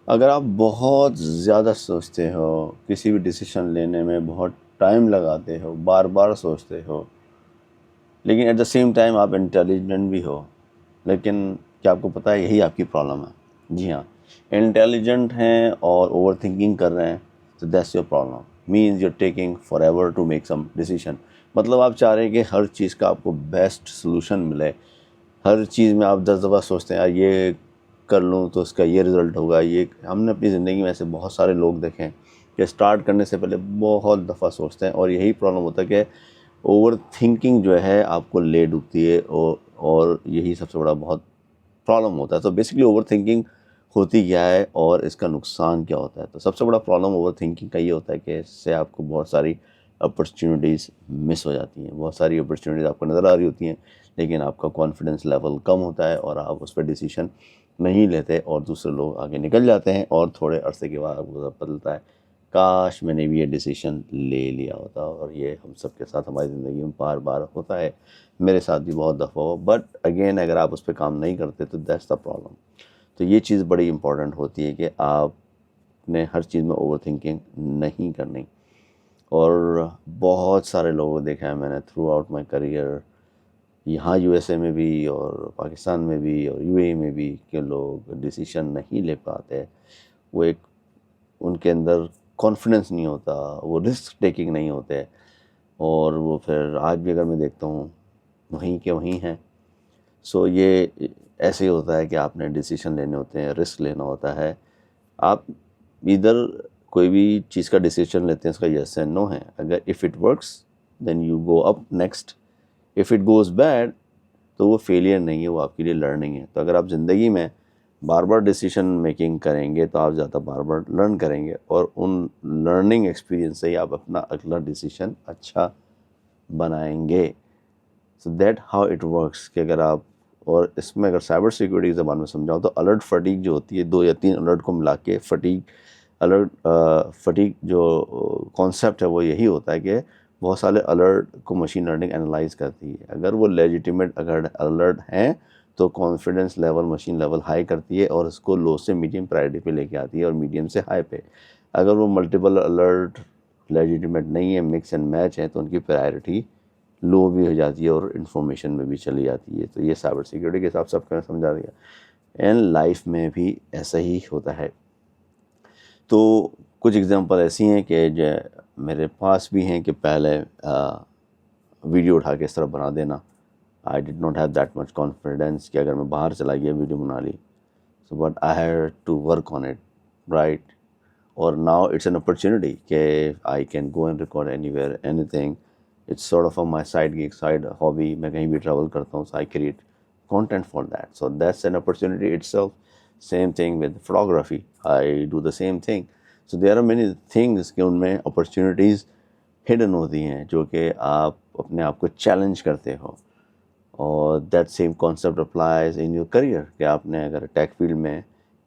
اگر آپ بہت زیادہ سوچتے ہو، کسی بھی ڈیسیشن لینے میں بہت ٹائم لگاتے ہو، بار بار سوچتے ہو، لیکن ایٹ دا سیم ٹائم آپ انٹیلیجنٹ بھی ہو، لیکن کیا آپ کو پتہ ہے یہی آپ کی پرابلم ہے؟ جی ہاں، انٹیلیجنٹ ہیں اور اوور تھنکنگ کر رہے ہیں، تو that's your problem, means you taking for ever to make some decision. مطلب آپ چاہ رہے ہیں کہ ہر چیز کا آپ کو بیسٹ سلوشن ملے، ہر چیز میں آپ 10 دفعہ سوچتے ہیں یار یہ کر لوں تو اس کا یہ رزلٹ ہوگا. یہ ہم نے اپنی زندگی میں ایسے بہت سارے لوگ دیکھے ہیں کہ اسٹارٹ کرنے سے پہلے بہت دفعہ سوچتے ہیں، اور یہی پرابلم ہوتا ہے کہ اوور تھنکنگ جو ہے آپ کو لے ڈوبتی ہے، اور یہی سب سے بڑا بہت پرابلم ہوتا ہے. تو بیسکلی اوور تھنکنگ ہوتی کیا ہے اور اس کا نقصان کیا ہوتا ہے؟ تو سب سے بڑا پرابلم اوور تھنکنگ کا یہ ہوتا ہے کہ اس سے آپ کو بہت ساری اپرچونیٹیز مس ہو جاتی ہیں، بہت ساری اپرچونیٹیز آپ کو نظر آ رہی ہوتی ہیں، لیکن آپ کا کانفیڈنس لیول کم ہوتا ہے اور آپ اس پہ ڈیسیشن نہیں لیتے، اور دوسرے لوگ آگے نکل جاتے ہیں، اور تھوڑے عرصے کے بعد آپ کو بدلتا ہے کاش میں نے بھی یہ ڈیسیشن لے لیا ہوتا. اور یہ ہم سب کے ساتھ ہماری زندگی میں بار بار ہوتا ہے، میرے ساتھ بھی بہت دفعہ ہوا. بٹ اگین اگر آپ اس پہ کام نہیں کرتے تو دیٹس دا پرابلم. تو یہ چیز بڑی امپورٹنٹ ہوتی ہے کہ آپ نے ہر چیز میں اوور تھنکنگ نہیں کرنی. اور بہت سارے لوگوں کو دیکھا ہے میں نے تھرو آؤٹ مائی کریئر، یہاں یو ایس اے میں بھی اور پاکستان میں بھی اور یو اے ای میں بھی، کہ لوگ ڈیسیشن نہیں لے پاتے. وہ ایک ان کے اندر کانفیڈنس نہیں ہوتا، وہ رسک ٹیکنگ نہیں ہوتے، اور وہ پھر آج بھی اگر میں دیکھتا ہوں وہیں کے وہیں ہیں. سو یہ ایسے ہی ہوتا ہے کہ آپ نے ڈیسیشن لینے ہوتے ہیں، رسک لینا ہوتا ہے. آپ ادھر کوئی بھی چیز کا ڈیسیشن لیتے ہیں اس کا یس اینڈ نو ہے. اگر if it works then you go up next, if it goes bad تو وہ فیلئر نہیں ہے، وہ آپ کے لیے لرننگ ہے. تو اگر آپ زندگی میں بار بار ڈیسیشن میکنگ کریں گے تو آپ زیادہ بار بار لرن کریں گے، اور ان لرننگ ایکسپیرینس سے ہی آپ اپنا اگلا ڈیسیشن اچھا بنائیں گے. So that how it works. کہ اگر آپ، اور اس میں اگر سائبر سیکورٹی کی زبان میں سمجھاؤں تو الرٹ فٹیگ جو ہوتی ہے، 2 یا 3 الرٹ کو ملا کے فٹیگ جو کانسیپٹ ہے وہ یہی ہوتا ہے کہ بہت سارے الرٹ کو مشین لرننگ انالائز کرتی ہے. اگر وہ لیجیٹیمیٹ اگر الرٹ ہیں تو confidence level machine level high کرتی ہے اور اس کو لو سے میڈیم پرائرٹی پہ لے کے آتی ہے اور میڈیم سے ہائی پہ. اگر وہ ملٹیپل الرٹ لیجیٹیمیٹ نہیں ہے، مکس اینڈ میچ ہے، تو ان کی پرائرٹی لو بھی ہو جاتی ہے اور انفارمیشن میں بھی چلی جاتی ہے. تو یہ سائبر سیکورٹی کے حساب سے آپ کو سمجھا دیا. اینڈ لائف میں بھی ایسا ہی ہوتا ہے. تو کچھ اگزامپل ایسی ہیں کہ جو میرے پاس بھی ہیں کہ پہلے ویڈیو اٹھا کے اس طرح بنا دینا. I did not have that much confidence کہ اگر میں باہر چلا گیا ویڈیو بنا لی. So but I had to work on it, right. اور ناؤ اٹس این اپرچونیٹی کہ I can go and record anywhere anything. It's sort of my side gig, side hobby. میں کہیں بھی travel کرتا ہوں، so I create content for that. So that's an opportunity itself. Same thing with photography. I do the same thing. So there are many things کہ ان میں opportunities hidden ہوتی ہیں جو کہ آپ اپنے آپ کو چیلنج کرتے ہو. اور that same concept applies in your career کہ آپ نے اگر ٹیک فیلڈ میں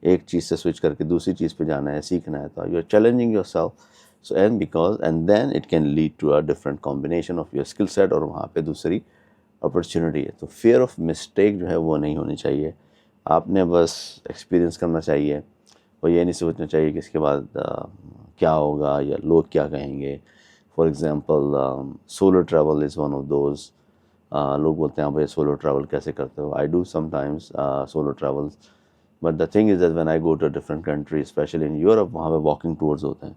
ایک چیز سے سوئچ کر کے دوسری چیز پہ جانا ہے، سیکھنا ہے، تو you are challenging yourself. So and then it can lead to a different combination of your skill set، اور وہاں پہ دوسری اپرچونیٹی ہے. تو فیئر آف مسٹیک جو ہے وہ نہیں ہونی چاہیے. آپ نے بس ایکسپیرینس کرنا چاہیے، اور یہ نہیں سوچنا چاہیے کہ اس کے بعد کیا ہوگا یا لوگ کیا کہیں گے. For example solo travel is one of those. لوگ بولتے ہیں بھائی سولو ٹریول کیسے کرتے ہو. I do sometimes solo travels, but the thing is that when I go to different country, especially in Europe, وہاں پہ واکنگ ٹورز ہوتے ہیں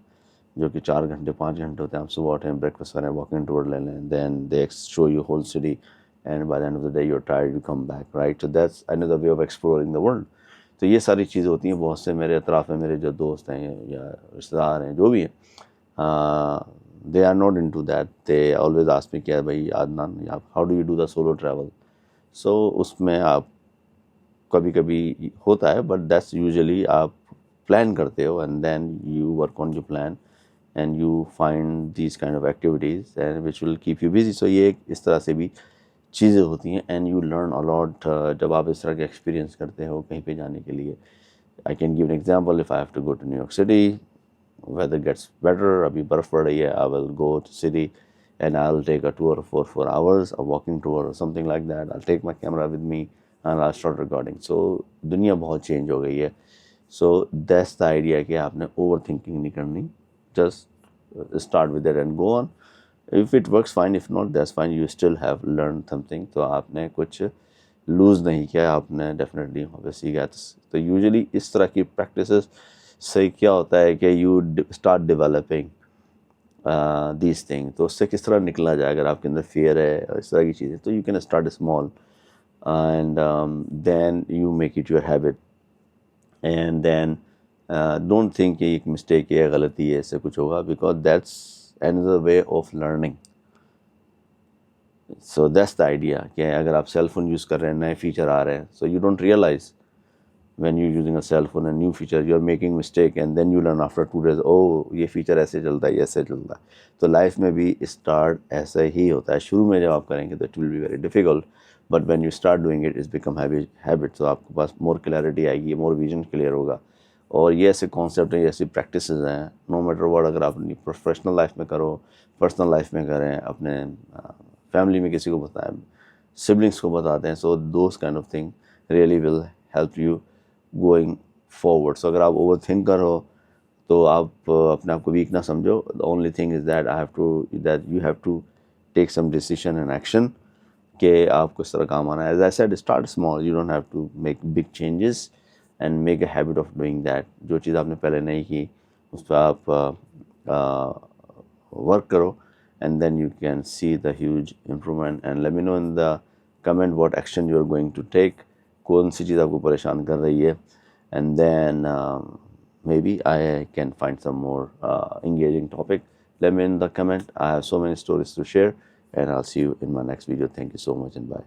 جو کہ 4 گھنٹے 5 گھنٹے ہوتے ہیں. آپ صبح اٹھیں، بریکفاسٹ کریں، واکنگ ٹور لے لیں، then they show you whole city, and by the end of the day you're tired, you come back, right? So that's another way of exploring the world. تو یہ ساری چیزیں ہوتی ہیں. بہت سے میرے اطراف میں میرے جو دوست ہیں یا رشتہ دار ہیں جو بھی ہیں، they are not into that. They always ask me کہ بھائی Adnan how do you do the solo travel? So اس میں آپ کبھی کبھی ہوتا ہے، but that's usually آپ پلان کرتے ہو and then you work on your plan and you find these kind of activities and which will keep you busy. So یہ اس طرح سے بھی چیزیں ہوتی ہیں. اینڈ یو لرن الاٹ جب آپ اس طرح کے ایکسپیرینس کرتے ہو کہیں پہ جانے کے لیے. I can give an example. If I have to go to New York city, weather gets better, ابھی برف پڑ رہی ہے، I will go to city and I will take a tour for 4 hours، a walking tour or something like that. I'll take my camera with me and I'll start recording. So دنیا بہت change ہو گئی ہے. So that's the idea کہ آپ نے over thinking نہیں کرنی, just start with that and go on. If it works fine, if not that's fine, you still have learned something. تو آپ نے کچھ لوز نہیں کیا, آپ نے ڈیفینیٹلی وہاں پہ سیکھا. تو یوزلی اس طرح کی پریکٹسز سے کیا ہوتا ہے کہ you start developing these thing. تو اس سے کس طرح نکلا جائے اگر آپ کے اندر فیئر ہے اور اس طرح کی چیزیں, تو you can start small and then you make it your habit. And then don't think کہ ایک مسٹیک ہے, غلطی ہے, اس سے کچھ ہوگا, because that's another way of learning. So that's the idea کہ اگر آپ سیل فون یوز کر رہے ہیں, نئے فیچر آ رہے ہیں, so you don't realize when you're using a cell phone, a new feature, you're making mistake and then you learn after 2 days, oh یہ فیچر ایسے چلتا ہے, یہ ایسے چلتا ہے. تو لائف میں بھی اسٹارٹ ایسا ہی ہوتا ہے. شروع میں جب آپ کریں گے تو it will be very difficult, but when you start doing it, it's become habit. تو آپ کے پاس more clarity آئے گی, more vision clear ہوگا. اور یہ ایسے کانسیپٹ ہیں, یہ ایسی پریکٹسز ہیں, نو میٹر واٹ, اگر آپ اپنی پروفیشنل لائف میں کرو, پرسنل لائف میں کریں, اپنے فیملی میں کسی کو بتائیں, سبلنگس کو بتاتے ہیں, so those kind of thing really will help you going forward. So اگر آپ اوور تھنکر ہو تو آپ اپنے آپ کو ویک نہ سمجھو. The only thing is that you have to take some decision and action کہ آپ کو اس طرح کام آنا ہے. As I said, start small, you don't have to make big changes and make a habit of doing that. جو چیز آپ نے پہلے نہیں کی اس پہ آپ ورک کرو, and then you can see the huge improvement. And let me know in the comment what action you are going to take, کون سی چیز آپ کو پریشان کر رہی ہے, and then maybe I can find some more engaging topic. Let me in the comment. I have so many stories to share, and I'll see you in my next video. Thank you so much and bye.